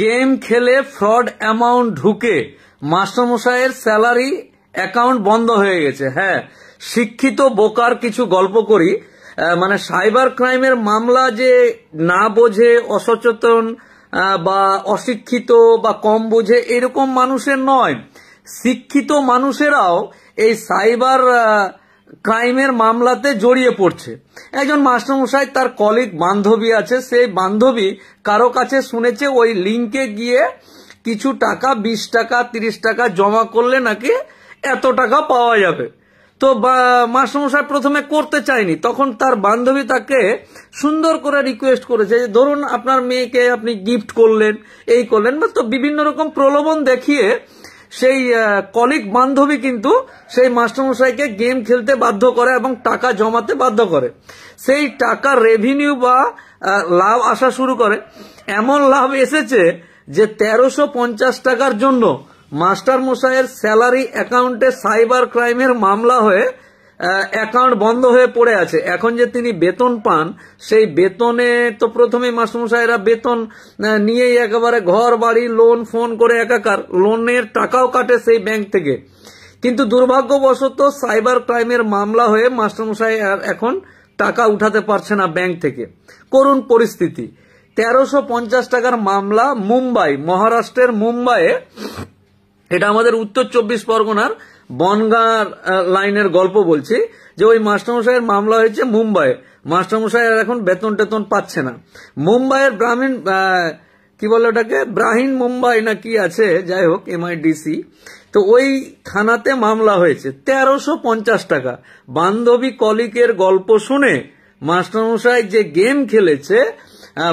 Game খেলে fraud amount ঢুকে মাস্টারমশাইয়ের salary account বন্ধ হয়ে গেছে। হ্যাঁ, শিক্ষিত বোকার কিছু গল্প করি। মানে সাইবার ক্রাইমের মামলা যে না বোঝে, অসচেতন বা অশিক্ষিত বা কম বোঝে এরকম মানুষের নয়, শিক্ষিত মানুষেরাও এই সাইবার ক্রাইমের মামলাতে জড়িয়ে পড়ছে। একজন মাস্টারমশাই, তার কলিগ বান্ধবী আছে, সেই বান্ধবী কারো কাছে শুনেছে ওই লিঙ্কে গিয়ে কিছু টাকা 20 টাকা 30 টাকা জমা করলে নাকি এত টাকা পাওয়া যাবে। তো মাস্টারমশাই প্রথমে করতে চায়নি, তখন তার বান্ধবী তাকে সুন্দর করে রিকোয়েস্ট করেছে যে ধরুন আপনার মেয়েকে আপনি গিফট করলেন, এই করলেন, বা তো বিভিন্ন রকম প্রলোভন দেখিয়ে সেই কলিগ বান্ধবী কিন্তু সেই মাস্টারমশাইকে গেম খেলতে বাধ্য করে এবং টাকা জমাতে বাধ্য করে। সেই টাকার রেভিনিউ বা লাভ আসা শুরু করে। এমন লাভ এসেছে যে 1350 টাকার জন্য মাস্টারমশাইয়ের স্যালারি অ্যাকাউন্টে সাইবার ক্রাইমের মামলা হয়ে অ্যাকাউন্ট বন্ধ হয়ে পড়ে আছে। এখন যে তিনি বেতন পান, সেই বেতনে তো প্রথমে মাস্টারমশাইরা বেতন নিয়েই একেবারে ঘর বাড়ি লোন ফোন করে একাকার, লোনের টাকাও কাটে সেই ব্যাংক থেকে। কিন্তু দুর্ভাগ্যবশত সাইবার ক্রাইমের মামলা হয়ে মাস্টারমশাই এখন টাকা উঠাতে পারছে না ব্যাংক থেকে। করুণ পরিস্থিতি। 1350 টাকার মামলা মুম্বাই, মহারাষ্ট্রের মুম্বাইয়ে। এটা আমাদের উত্তর 24 পরগনার বনগাঁ লাইনের গল্প বলছি, যে ওই মাস্টারমশাইয়ের মামলা হয়েছে মুম্বাইয়ে। মাস্টারমশাই এখন বেতন টেতন পাচ্ছে না। মুম্বাইয়ের ব্রাহ্মণ কি বলে ওটাকে, ব্রাহ্মণ মুম্বাই না কি আছে, যাই হোক MIDC, তো ওই থানাতে মামলা হয়েছে। 1350 টাকা। বান্ধবী কলিকের গল্প শুনে মাস্টারমশাই যে গেম খেলেছে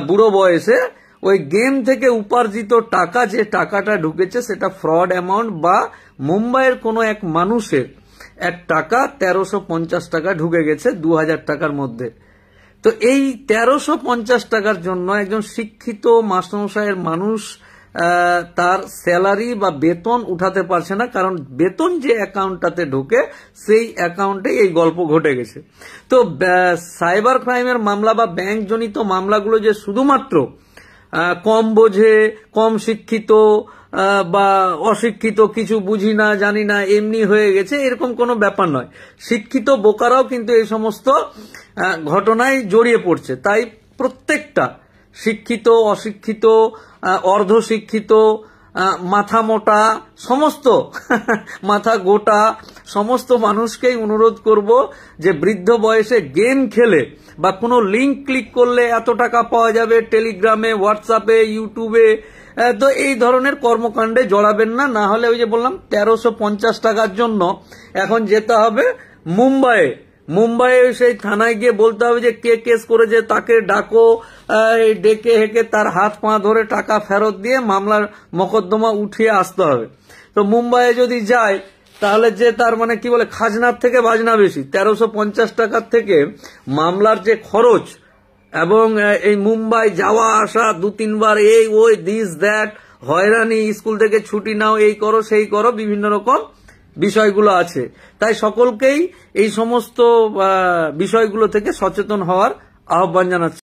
বুড়ো বয়সে, ওই গেম থেকে উপার্জিত টাকা, যে টাকাটা ঢুকেছে সেটা ফ্রড অ্যামাউন্ট বা মুম্বাইয়ের কোনো এক মানুষের এক টাকা 1350 টাকা ঢুকে গেছে 2000 টাকার মধ্যে। তো এই 1350 টাকার জন্য একজন শিক্ষিত মাস্টারমশাইয়ের মানুষ তার স্যালারি বা বেতন উঠাতে পারছে না, কারণ বেতন যে অ্যাকাউন্টটাতে ঢোকে সেই অ্যাকাউন্টে এই গল্প ঘটে গেছে। তো সাইবার ক্রাইমের মামলা বা ব্যাংক জনিত মামলাগুলো যে শুধুমাত্র কম বোঝে, কম শিক্ষিত বা অশিক্ষিত, কিছু বুঝি না জানি না এমনি হয়ে গেছে, এরকম কোনো ব্যাপার নয়। শিক্ষিত বোকারাও কিন্তু এই সমস্ত ঘটনায় জড়িয়ে পড়ছে। তাই প্রত্যেকটা শিক্ষিত, অশিক্ষিত, অর্ধশিক্ষিত, মাথা মোটা, সমস্ত মাথা গোটা সমস্ত মানুষকেই অনুরোধ করব যে বৃদ্ধ বয়সে গেম খেলে বা কোনো লিঙ্ক ক্লিক করলে এত টাকা পাওয়া যাবে, টেলিগ্রামে, হোয়াটসঅ্যাপে, ইউটিউবে, তো এই ধরনের কর্মকাণ্ডে জড়াবেন না। না হলে ওই যে বললাম 1350 টাকার জন্য এখন যেতে হবে মুম্বাইয়ে সেই থানায় গিয়ে বলতে হবে যে কে কেস করেছে তাকে ডাকো, ডেকে হেকে তার হাত পা ধরে টাকা ফেরত দিয়ে মামলার মোকদ্দমা উঠিয়ে আসতে হবে। তো মুম্বাইয়ে যদি যায় তাহলে যে তার মানে কি বলে, খাজনার থেকে বাজনা বেশি। 1350 টাকার থেকে মামলার যে খরচ এবং এই মুম্বাই যাওয়া আসা 2-3 বার, এই ওই দিস দ্যাট, হয়রানি, স্কুল থেকে ছুটি নাও, এই করো সেই করো, বিভিন্ন রকম বিষয়গুলো আছে। তাই সকলকেই এই সমস্ত বিষয়গুলো থেকে সচেতন হওয়ার আহ্বান জানাচ্ছি।